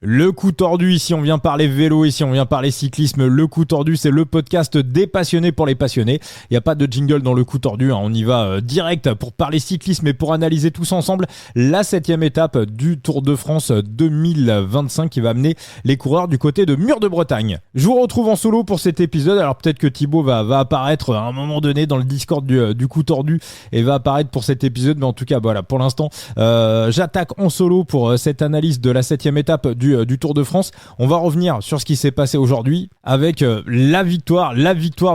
Le coup tordu, ici on vient parler vélo, ici on vient parler cyclisme. Le coup tordu, c'est le podcast des passionnés pour les passionnés. Il n'y a pas de jingle dans le coup tordu, on y va direct pour parler cyclisme et pour analyser tous ensemble la 7e étape du Tour de France 2025 qui va amener les coureurs du côté de Mur de Bretagne. Je vous retrouve en solo pour cet épisode, alors peut-être que Thibaut va apparaître à un moment donné dans le Discord du coup tordu et va apparaître pour cet épisode, mais en tout cas voilà, pour l'instant j'attaque en solo pour cette analyse de la 7e étape du Tour de France. On va revenir sur ce qui s'est passé aujourd'hui avec la victoire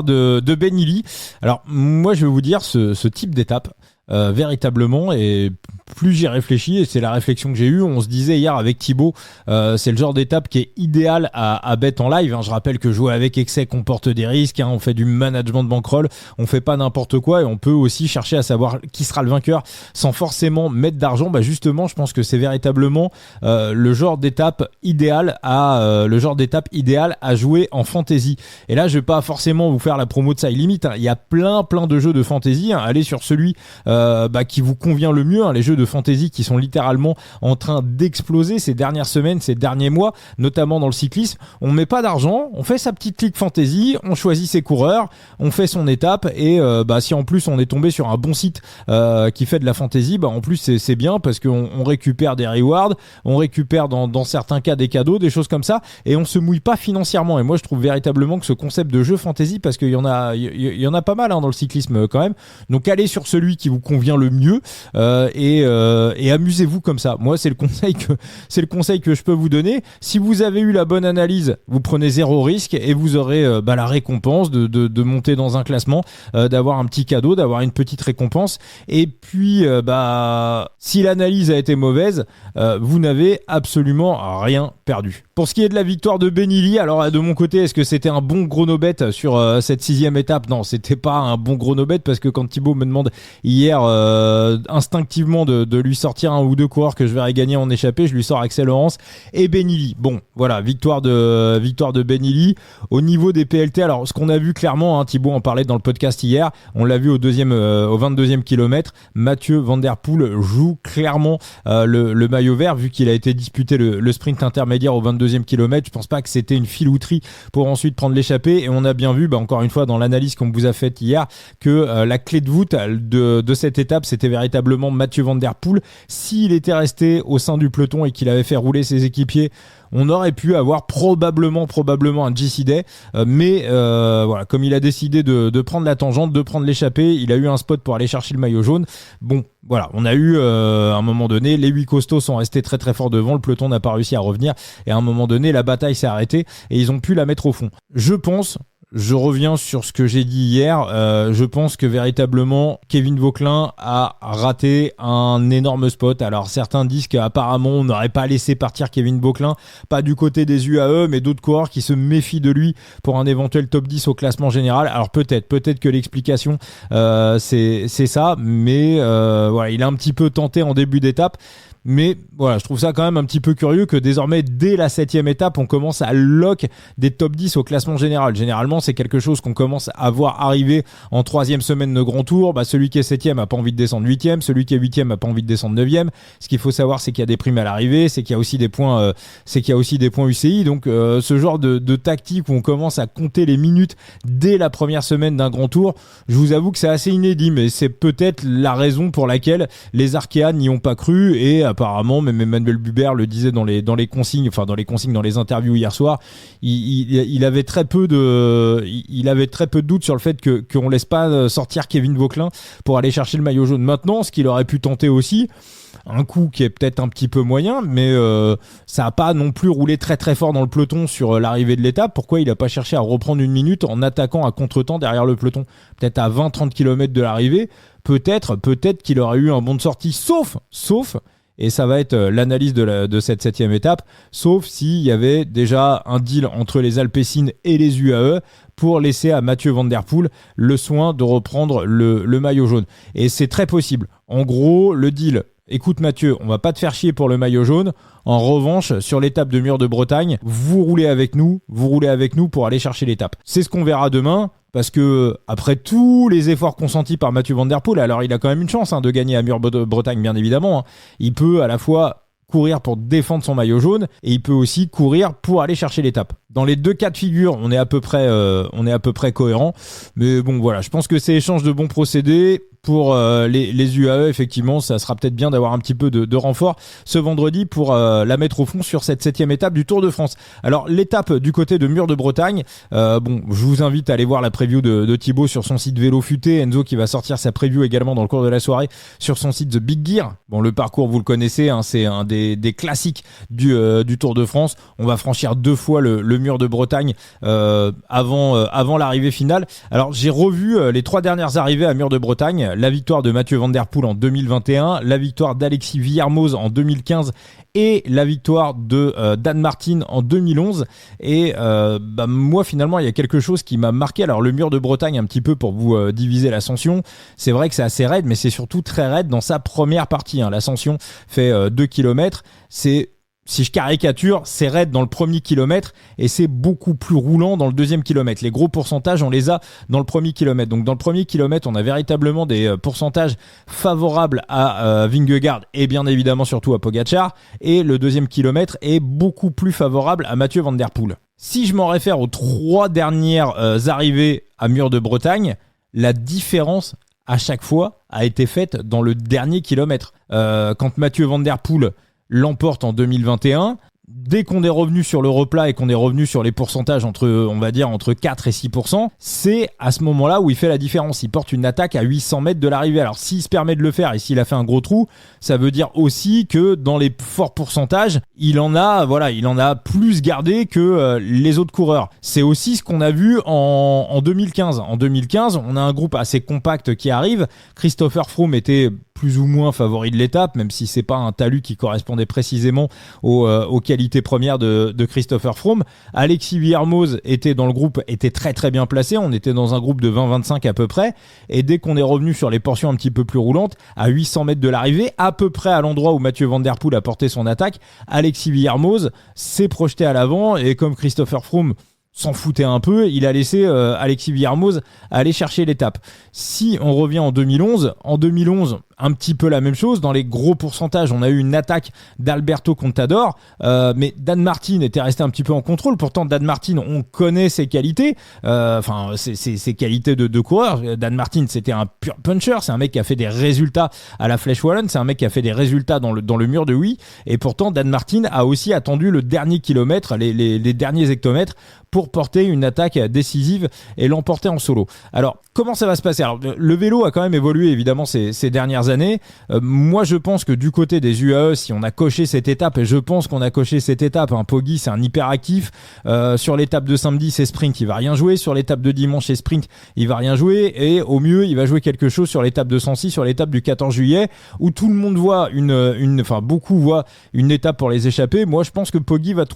de Ben Illy. Alors moi je vais vous dire ce type d'étape véritablement, et plus j'y réfléchis, et c'est la réflexion que j'ai eue, on se disait hier avec Thibaut, c'est le genre d'étape qui est idéal à bet en live. Je rappelle que jouer avec excès comporte des risques, on fait du management de bankroll, on fait pas n'importe quoi, et on peut aussi chercher à savoir qui sera le vainqueur sans forcément mettre d'argent. Justement, je pense que c'est véritablement le genre d'étape idéal à jouer en fantasy. Et là, je vais pas forcément vous faire la promo de ça limite. Il y a plein de jeux de fantasy. Allez sur celui qui vous convient le mieux. Les jeux de fantasy qui sont littéralement en train d'exploser ces dernières semaines, ces derniers mois, notamment dans le cyclisme. On met pas d'argent, on fait sa petite ligue fantasy, on choisit ses coureurs, on fait son étape, et si en plus on est tombé sur un bon site qui fait de la fantasy, en plus c'est bien parce qu'on récupère des rewards, on récupère dans certains cas des cadeaux, des choses comme ça, et on se mouille pas financièrement. Et moi je trouve véritablement que ce concept de jeu fantasy, parce qu'il y en a pas mal dans le cyclisme quand même, donc allez sur celui qui vous convient le mieux et amusez-vous comme ça. Moi c'est le conseil que je peux vous donner. Si vous avez eu la bonne analyse, vous prenez zéro risque et vous aurez la récompense de monter dans un classement, d'avoir un petit cadeau, d'avoir une petite récompense. Et puis si l'analyse a été mauvaise, vous n'avez absolument rien perdu. Pour ce qui est de la victoire de Ben Illy, alors de mon côté, est-ce que c'était un bon gros no-bet sur cette 6e étape? Non, c'était pas un bon gros no-bet, parce que quand Thibaut me demande hier instinctivement de lui sortir un ou deux coureurs que je verrais gagner en échappée, je lui sors Axel Laurens et Ben Illy. Bon, voilà, victoire de Ben Illy. Au niveau des PLT, alors ce qu'on a vu clairement, Thibaut en parlait dans le podcast hier, on l'a vu au 22e kilomètre, Mathieu Van Der Poel joue clairement le maillot vert, vu qu'il a été disputé le sprint intermédiaire au 22e kilomètre. Je pense pas que c'était une filouterie pour ensuite prendre l'échappée, et on a bien vu encore une fois dans l'analyse qu'on vous a faite hier que la clé de voûte de cette étape, c'était véritablement Mathieu Van Der Poel. S'il était resté au sein du peloton et qu'il avait fait rouler ses équipiers, on aurait pu avoir probablement un GC Day, mais voilà, comme il a décidé de prendre la tangente, de prendre l'échappée, il a eu un spot pour aller chercher le maillot jaune. Bon, voilà, on a eu à un moment donné, les 8 costauds sont restés très très forts devant, le peloton n'a pas réussi à revenir, et à un moment donné, la bataille s'est arrêtée et ils ont pu la mettre au fond. Je reviens sur ce que j'ai dit hier. Je pense que véritablement Kevin Vauquelin a raté un énorme spot. Alors certains disent qu'apparemment on n'aurait pas laissé partir Kevin Vauquelin, pas du côté des UAE, mais d'autres coureurs qui se méfient de lui pour un éventuel top 10 au classement général. Alors peut-être que l'explication c'est ça, mais voilà, il a un petit peu tenté en début d'étape. Mais voilà, je trouve ça quand même un petit peu curieux que désormais, dès la 7e étape, on commence à lock des top 10 au classement général. Généralement, c'est quelque chose qu'on commence à voir arriver en 3e semaine de Grand Tour. Celui qui est 7e a pas envie de descendre 8e, celui qui est 8e a pas envie de descendre 9e. Ce qu'il faut savoir, c'est qu'il y a des primes à l'arrivée, c'est qu'il y a aussi des points, UCI. Donc, ce genre de tactique où on commence à compter les minutes dès la première semaine d'un Grand Tour, je vous avoue que c'est assez inédit, mais c'est peut-être la raison pour laquelle les Arkea n'y ont pas cru, et apparemment, même Emmanuel Bubert le disait dans les consignes, dans les interviews hier soir, il avait très peu de doutes sur le fait qu'on laisse pas sortir Kevin Vauquelin pour aller chercher le maillot jaune. Maintenant, ce qu'il aurait pu tenter aussi, un coup qui est peut-être un petit peu moyen, mais ça n'a pas non plus roulé très très fort dans le peloton sur l'arrivée de l'étape. Pourquoi il n'a pas cherché à reprendre une minute en attaquant à contre-temps derrière le peloton, peut-être à 20-30 km de l'arrivée? Peut-être qu'il aurait eu un bon de sortie, sauf, et ça va être l'analyse de cette 7e étape, sauf s'il y avait déjà un deal entre les Alpecin et les UAE pour laisser à Mathieu Van Der Poel le soin de reprendre le maillot jaune. Et c'est très possible. En gros, le deal: écoute Mathieu, on va pas te faire chier pour le maillot jaune. En revanche, sur l'étape de Mur de Bretagne, vous roulez avec nous pour aller chercher l'étape. C'est ce qu'on verra demain. Parce que après tous les efforts consentis par Mathieu Van Der Poel, alors il a quand même une chance de gagner à Mur de Bretagne, bien évidemment. Il peut à la fois courir pour défendre son maillot jaune et il peut aussi courir pour aller chercher l'étape. Dans les deux cas de figure, on est à peu près cohérent. Mais bon, voilà, je pense que c'est échange de bons procédés. Pour les UAE, effectivement, ça sera peut-être bien d'avoir un petit peu de renfort ce vendredi pour la mettre au fond sur cette 7e étape du Tour de France. Alors, l'étape du côté de Mur de Bretagne, je vous invite à aller voir la preview de Thibaut sur son site Vélo Futé. Enzo qui va sortir sa preview également dans le cours de la soirée sur son site The Big Gear. Bon, le parcours, vous le connaissez, hein, c'est un des classiques du Tour de France. On va franchir 2 fois le Mur de Bretagne avant l'arrivée finale. Alors, j'ai revu les 3 dernières arrivées à Mur de Bretagne. La victoire de Mathieu Van Der Poel en 2021, la victoire d'Alexis Villermoz en 2015 et la victoire de Dan Martin en 2011. Et moi, finalement, il y a quelque chose qui m'a marqué. Alors, le Mur de Bretagne, un petit peu pour vous diviser l'ascension, c'est vrai que c'est assez raide, mais c'est surtout très raide dans sa première partie. Hein. L'ascension fait 2 km. Si je caricature, c'est raide dans le premier kilomètre et c'est beaucoup plus roulant dans le deuxième kilomètre. Les gros pourcentages, on les a dans le premier kilomètre. Donc dans le premier kilomètre, on a véritablement des pourcentages favorables à Vingegaard et bien évidemment surtout à Pogačar. Et le deuxième kilomètre est beaucoup plus favorable à Mathieu Van Der Poel. Si je m'en réfère aux 3 dernières arrivées à Mur de Bretagne, la différence à chaque fois a été faite dans le dernier kilomètre. Quand Mathieu Van Der Poel l'emporte en 2021. Dès qu'on est revenu sur le replat et qu'on est revenu sur les pourcentages entre 4 et 6%, c'est à ce moment-là où il fait la différence. Il porte une attaque à 800 mètres de l'arrivée. Alors s'il se permet de le faire et s'il a fait un gros trou, ça veut dire aussi que dans les forts pourcentages, il en a plus gardé que les autres coureurs. C'est aussi ce qu'on a vu en 2015. En 2015, on a un groupe assez compact qui arrive. Christopher Froome était plus ou moins favori de l'étape, même si c'est pas un talus qui correspondait précisément aux qualités premières de Christopher Froome. Alexis Villermoz était dans le groupe, était très très bien placé. On était dans un groupe de 20-25 à peu près. Et dès qu'on est revenu sur les portions un petit peu plus roulantes, à 800 mètres de l'arrivée, à peu près à l'endroit où Mathieu Van Der Poel a porté son attaque, Alexis Villermoz s'est projeté à l'avant et comme Christopher Froome s'en foutait un peu, il a laissé Alexis Villermoz aller chercher l'étape. Si on revient en 2011, un petit peu la même chose. Dans les gros pourcentages, on a eu une attaque d'Alberto Contador, mais Dan Martin était resté un petit peu en contrôle. Pourtant, Dan Martin, on connaît ses qualités, ses qualités de coureur. Dan Martin, c'était un pur puncher. C'est un mec qui a fait des résultats à la Flèche Wallonne. C'est un mec qui a fait des résultats dans le mur de Huy. Et pourtant, Dan Martin a aussi attendu le dernier kilomètre, les derniers hectomètres, pour porter une attaque décisive et l'emporter en solo. Alors, comment ça va se passer ? Alors, le vélo a quand même évolué, évidemment, ces dernières années. Moi, je pense que du côté des UAE, si on a coché cette étape, et je pense qu'on a coché cette étape, Poggi, c'est un hyperactif. Sur l'étape de samedi, c'est sprint, il va rien jouer. Sur l'étape de dimanche, c'est sprint, il va rien jouer. Et au mieux, il va jouer quelque chose sur l'étape de Sancy, sur l'étape du 14 juillet, où tout le monde voit beaucoup voient une étape pour les échapper. Moi, je pense que Poggi va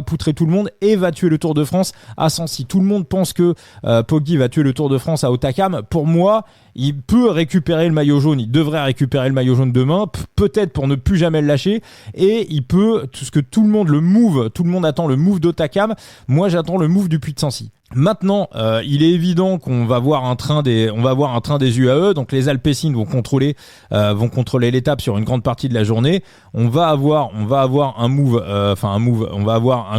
poutrer tout le monde et va tuer le Tour de France à Sancy. Tout le monde pense que Poggi va tuer le Tour de France à Hautacam. Pour moi, il peut récupérer le maillot jaune, il devrait récupérer le maillot jaune demain, peut-être pour ne plus jamais le lâcher, et il peut, tout ce que tout le monde attend le move d'Hautacam, moi j'attends le move du Puy de Sancy. Maintenant, il est évident qu'on va voir un train des UAE, donc les Alpecin vont contrôler l'étape sur une grande partie de la journée. On va avoir un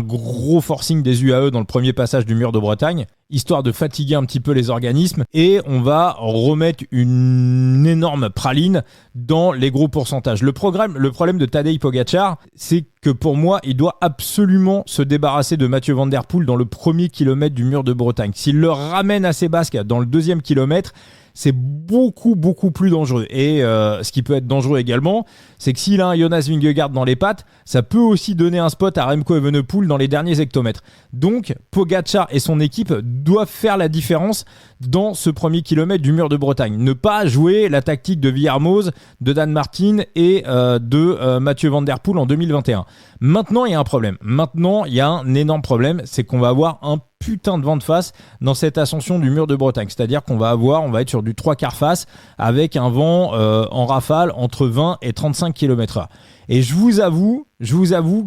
gros forcing des UAE dans le premier passage du Mur de Bretagne, histoire de fatiguer un petit peu les organismes, et on va remettre une énorme praline dans les gros pourcentages. Le problème de Tadej Pogačar, c'est que pour moi, il doit absolument se débarrasser de Mathieu Van Der Poel dans le premier kilomètre du Mur de Bretagne. S'il le ramène à ses basques dans le deuxième kilomètre, c'est beaucoup plus dangereux. Et ce qui peut être dangereux également, c'est que s'il a un Jonas Vingegaard dans les pattes, ça peut aussi donner un spot à Remco Evenepoel dans les derniers hectomètres. Donc Pogačar et son équipe doivent faire la différence dans ce premier kilomètre du Mur de Bretagne. Ne pas jouer la tactique de Villermoz, de Dan Martin et de Mathieu Van Der Poel en 2021. Maintenant, il y a un problème. Maintenant, il y a un énorme problème, c'est qu'on va avoir un putain de vent de face dans cette ascension du Mur de Bretagne. C'est-à-dire qu'on va être sur du 3/4 face avec un vent en rafale entre 20 et 35 km/h. Et je vous avoue que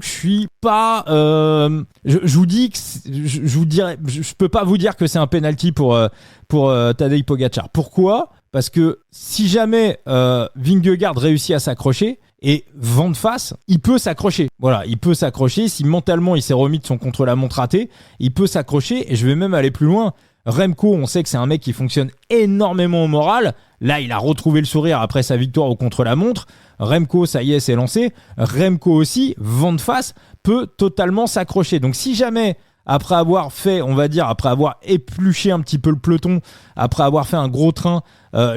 je suis pas. Je peux pas vous dire que c'est un penalty pour Tadej Pogačar. Pourquoi ? parce que si jamais Vingegaard réussit à s'accrocher, et vent de face, il peut s'accrocher. Voilà, il peut s'accrocher. Si mentalement il s'est remis de son contre-la-montre raté, il peut s'accrocher. Et je vais même aller plus loin. Remco, on sait que c'est un mec qui fonctionne énormément au moral. Là, il a retrouvé le sourire après sa victoire au contre-la-montre. Remco, ça y est, c'est lancé. Remco aussi, vent de face, peut totalement s'accrocher. Donc si jamais, après avoir fait, on va dire, après avoir épluché un petit peu le peloton, après avoir fait un gros train,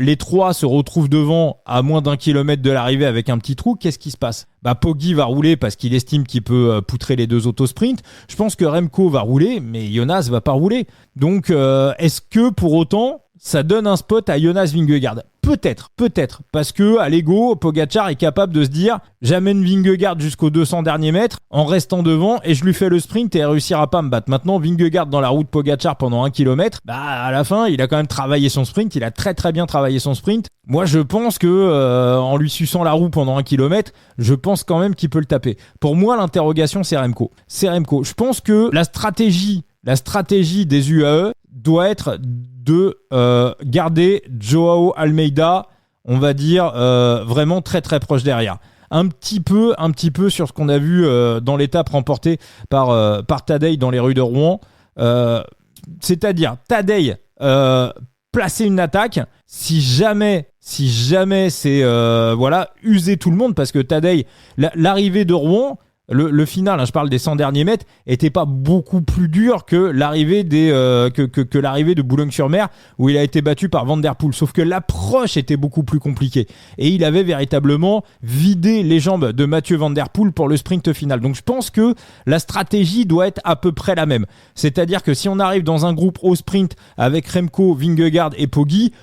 les trois se retrouvent devant à moins d'1 kilomètre de l'arrivée avec un petit trou, qu'est-ce qui se passe ? Poggi va rouler parce qu'il estime qu'il peut poutrer les deux auto-sprints. Je pense que Remco va rouler, mais Jonas va pas rouler. Donc, est-ce que pour autant, ça donne un spot à Jonas Vingegaard ? Peut-être, parce que à l'ego, Pogačar est capable de se dire j'amène Vingegaard jusqu'aux 200 derniers mètres en restant devant et je lui fais le sprint et il réussira pas à me battre. Maintenant, Vingegaard dans la roue de Pogačar pendant 1 km, à la fin, il a quand même travaillé son sprint, il a très très bien travaillé son sprint. Moi, je pense que en lui suçant la roue pendant 1 km, je pense quand même qu'il peut le taper. Pour moi, l'interrogation, c'est Remco. Je pense que la stratégie des UAE doit être de garder Joao Almeida, on va dire, vraiment très très proche derrière. Un petit peu sur ce qu'on a vu dans l'étape remportée par Tadej dans les rues de Rouen. C'est-à-dire, Tadej placer une attaque, si jamais c'est user tout le monde, parce que Tadej, l'arrivée de Rouen, le final, je parle des 100 derniers mètres, était pas beaucoup plus dur que l'arrivée que l'arrivée de Boulogne-sur-Mer où il a été battu par Van Der Poel. Sauf que l'approche était beaucoup plus compliquée et il avait véritablement vidé les jambes de Mathieu Van Der Poel pour le sprint final. Donc je pense que la stratégie doit être à peu près la même. C'est-à-dire que si on arrive dans un groupe au sprint avec Remco, Vingegaard et Poggi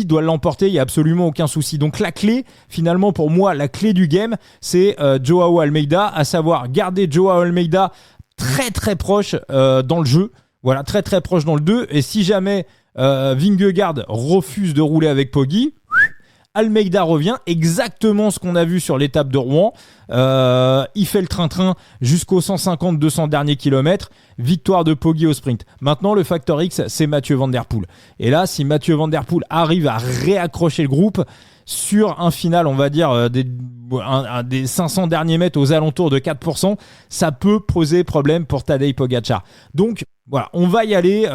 doit l'emporter, il n'y a absolument aucun souci. Donc la clé, finalement pour moi, la clé du game, c'est Joao Almeida, à savoir garder Joao Almeida très très proche dans le jeu, voilà, très très proche dans le 2, et si jamais Vingegaard refuse de rouler avec Poggi, Almeida revient, exactement ce qu'on a vu sur l'étape de Rouen. Il fait le train-train jusqu'aux 150-200 derniers kilomètres. Victoire de Poggi au sprint. Maintenant, le facteur X, c'est Mathieu Van Der Poel. Et là, si Mathieu Van Der Poel arrive à réaccrocher le groupe sur un final, on va dire, des 500 derniers mètres aux alentours de 4%, ça peut poser problème pour Tadej Pogačar. Donc, voilà, on va y aller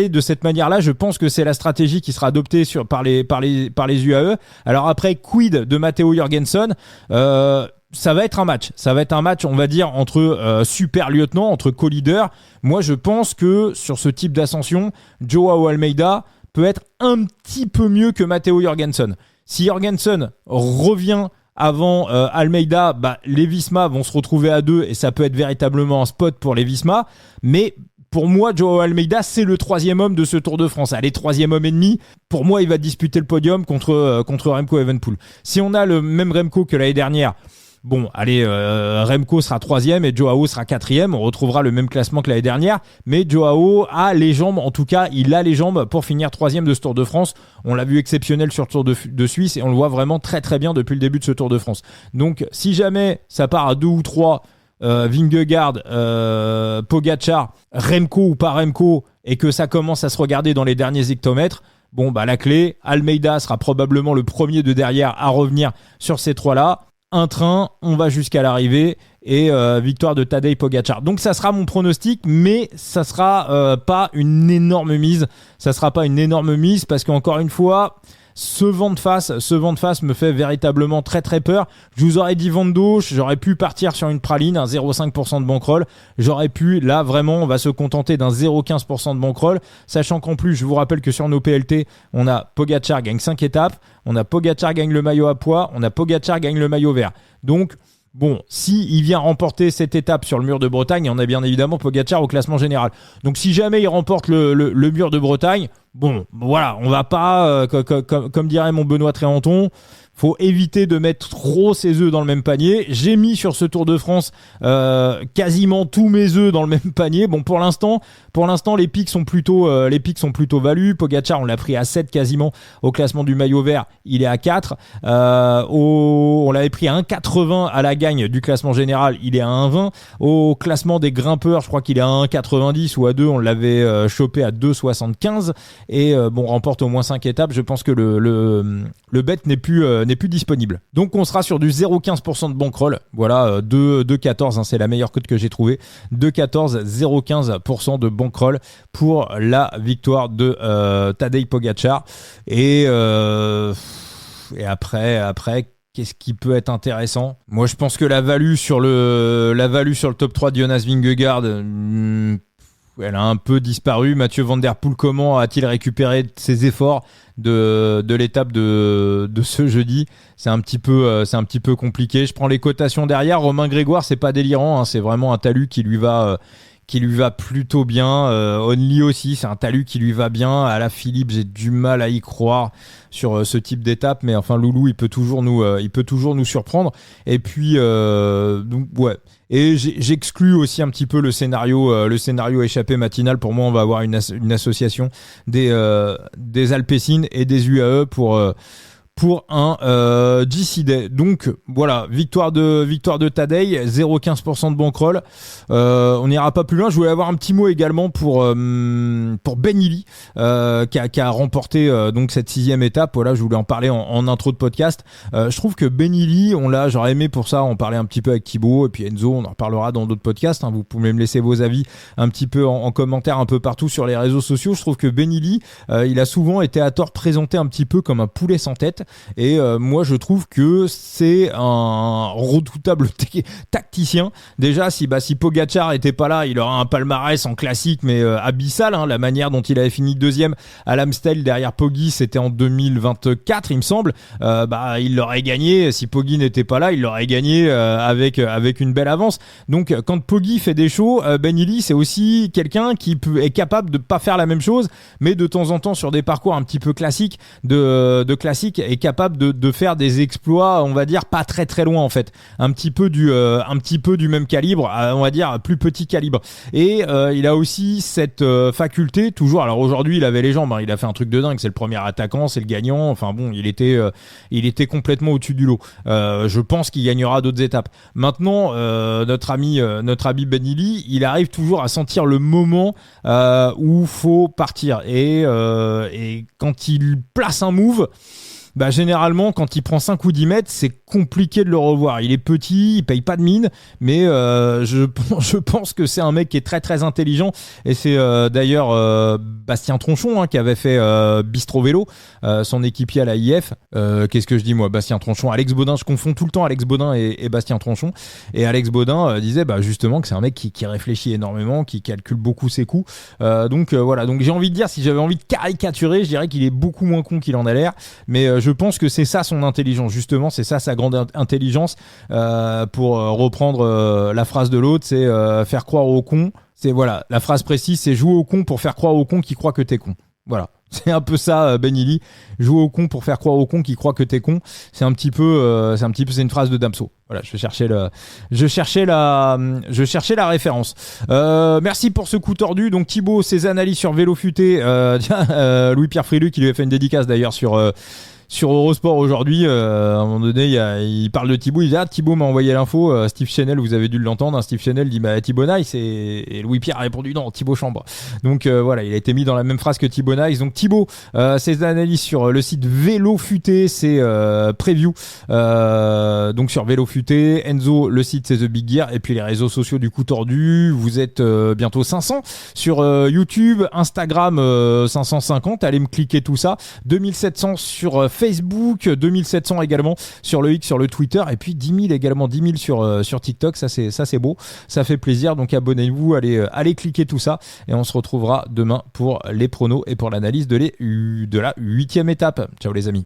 de cette manière-là. Je pense que c'est la stratégie qui sera adoptée par les UAE. Alors après, quid de Matteo Jorgensen ? Ça va être un match, on va dire, entre super lieutenants, entre co-leaders. Moi, je pense que sur ce type d'ascension, Joao Almeida peut être un petit peu mieux que Matteo Jorgensen. Si Jorgensen revient avant Almeida, les Visma vont se retrouver à 2 et ça peut être véritablement un spot pour les Visma. Mais pour moi, Joao Almeida, c'est le 3e homme de ce Tour de France. Allez, 3e homme et demi. Pour moi, il va disputer le podium contre Remco Evenepoel. Si on a le même Remco que l'année dernière, bon, allez, Remco sera 3e et Joao sera 4e. On retrouvera le même classement que l'année dernière. Mais Joao a les jambes, en tout cas, il a les jambes pour finir 3e de ce Tour de France. On l'a vu exceptionnel sur le Tour de Suisse et on le voit vraiment très très bien depuis le début de ce Tour de France. Donc, si jamais ça part à 2 ou 3, Vingegaard, Pogačar, Remco ou pas Remco, et que ça commence à se regarder dans les derniers hectomètres, bon, la clé, Almeida sera probablement le premier de derrière à revenir sur ces trois-là. Un train, on va jusqu'à l'arrivée et victoire de Tadej Pogačar. Donc ça sera mon pronostic, mais ça sera pas une énorme mise. Ça sera pas une énorme mise parce qu'encore une fois, ce vent de face me fait véritablement très très peur. Je vous aurais dit vent de gauche, j'aurais pu partir sur une praline, un 0,5% de bankroll. J'aurais pu, là vraiment, on va se contenter d'un 0,15% de bankroll, sachant qu'en plus, je vous rappelle que sur nos PLT, on a Pogačar gagne 5 étapes, on a Pogačar gagne le maillot à pois, on a Pogačar gagne le maillot vert. Donc, bon, si il vient remporter cette étape sur le mur de Bretagne, on a bien évidemment Pogačar au classement général. Donc si jamais il remporte le mur de Bretagne, bon, voilà, on va pas, comme dirait mon Benoît Tréanton, faut éviter de mettre trop ses œufs dans le même panier. J'ai mis sur ce Tour de France quasiment tous mes œufs dans le même panier. Bon, pour l'instant les pics sont plutôt valus. Pogačar, on l'a pris à 7 quasiment au classement du maillot vert, il est à 4. On l'avait pris à 1,80 à la gagne du classement général, il est à 1,20. Au classement des grimpeurs, je crois qu'il est à 1,90 ou à 2, on l'avait chopé à 2,75 et remporte au moins 5 étapes. Je pense que le bet n'est plus disponible. Donc on sera sur du 0,15% de bankroll. Voilà, 2,14, c'est la meilleure cote que j'ai trouvée. 2,14, 0,15% de bankroll pour la victoire de Tadej Pogačar. Et après, qu'est-ce qui peut être intéressant? Moi, je pense que la value sur le top 3 de Jonas Vingegaard, elle a un peu disparu. Mathieu Van Der Poel, comment a-t-il récupéré ses efforts de l'étape de ce jeudi? C'est un petit peu compliqué. Je prends les cotations derrière. Romain Grégoire, c'est pas délirant, c'est vraiment un talus qui lui va plutôt bien. Only aussi, c'est un talus qui lui va bien. Alaphilippe, j'ai du mal à y croire sur ce type d'étape, mais enfin Loulou, il peut toujours nous surprendre. Et puis donc ouais. Et j'exclus aussi un petit peu le scénario échappée matinale. Pour moi, on va avoir une association des Alpecin et des UAE pour un GC Day. Donc voilà, victoire de Tadej, 0,15% de bankroll. On n'ira pas plus loin. Je voulais avoir un petit mot également pour Ben Illy, qui a remporté donc cette 6e étape. Voilà, je voulais en parler en intro de podcast. Je trouve que Ben Illy, j'aurais aimé pour ça en parler un petit peu avec Thibaut et puis Enzo. On en reparlera dans d'autres podcasts. Vous pouvez me laisser vos avis un petit peu en commentaire un peu partout sur les réseaux sociaux. Je trouve que Ben Illy, il a souvent été à tort présenté un petit peu comme un poulet sans tête. Et moi je trouve que c'est un redoutable tacticien. Déjà si Pogačar était pas là, il aurait un palmarès en classique mais abyssal, la manière dont il avait fini deuxième à l'Amstel derrière Poggi, c'était en 2024 il me semble. Il l'aurait gagné. Si Poggi n'était pas là, il l'aurait gagné avec une belle avance. Donc quand Poggi fait des shows, Ben Illy c'est aussi quelqu'un qui est capable de pas faire la même chose, mais de temps en temps sur des parcours un petit peu classiques de classique est capable de faire des exploits, on va dire pas très très loin en fait, un petit peu du même calibre, on va dire plus petit calibre. Et il a aussi cette faculté toujours. Alors aujourd'hui il avait les jambes, il a fait un truc de dingue, c'est le premier attaquant, c'est le gagnant. Enfin bon, il était complètement au-dessus du lot. Je pense qu'il gagnera d'autres étapes. Maintenant, notre ami Ben Illy, il arrive toujours à sentir le moment où faut partir. Et quand il place un move, généralement, quand il prend 5 ou 10 mètres, c'est compliqué de le revoir. Il est petit, il paye pas de mine, mais je pense que c'est un mec qui est très très intelligent. Et c'est d'ailleurs Bastien Tronchon qui avait fait Bistro Vélo, son équipier à la IF. Qu'est-ce que je dis moi? Bastien Tronchon, Alex Baudin, je confonds tout le temps Alex Baudin et Bastien Tronchon. Et Alex Baudin disait justement que c'est un mec qui réfléchit énormément, qui calcule beaucoup ses coups. Donc voilà, donc j'ai envie de dire, si j'avais envie de caricaturer, je dirais qu'il est beaucoup moins con qu'il en a l'air. Mais je pense que c'est ça son intelligence, justement, c'est ça sa grande intelligence. Pour reprendre la phrase de l'autre, c'est faire croire aux cons. C'est voilà, la phrase précise, c'est jouer au con pour faire croire aux cons qui croient que t'es con. Voilà. C'est un peu ça, Ben Illy. Jouer au con pour faire croire aux cons qui croient que t'es con. C'est une phrase de Damso. Voilà, je cherchais la référence. Merci pour ce coup tordu. Donc Thibaut, ses analyses sur Vélo Futé. Louis-Pierre Frilu qui lui a fait une dédicace d'ailleurs sur Eurosport aujourd'hui. À un moment donné, il parle de Thibaut. Il dit Thibaut m'a envoyé l'info. Steve Chanel, vous avez dû l'entendre. Steve Chanel dit Thibaut Nice et Louis-Pierre a répondu non, Thibaut Chambre. Donc voilà, il a été mis dans la même phrase que Thibaut Nice. Donc Thibaut, ses analyses sur le site Vélo Futé, c'est preview. Donc sur Vélo Futé, Enzo, le site c'est The Big Gear et puis les réseaux sociaux du coup tordu. Vous êtes bientôt 500 sur YouTube, Instagram 550. Allez me cliquer tout ça. 2700 sur Facebook, 2700 également sur le X, sur le Twitter, et puis 10 000 également, 10 000 sur TikTok. Ça c'est beau, ça fait plaisir. Donc abonnez-vous, allez cliquer tout ça, et on se retrouvera demain pour les pronos et pour l'analyse de la 8e étape. Ciao les amis.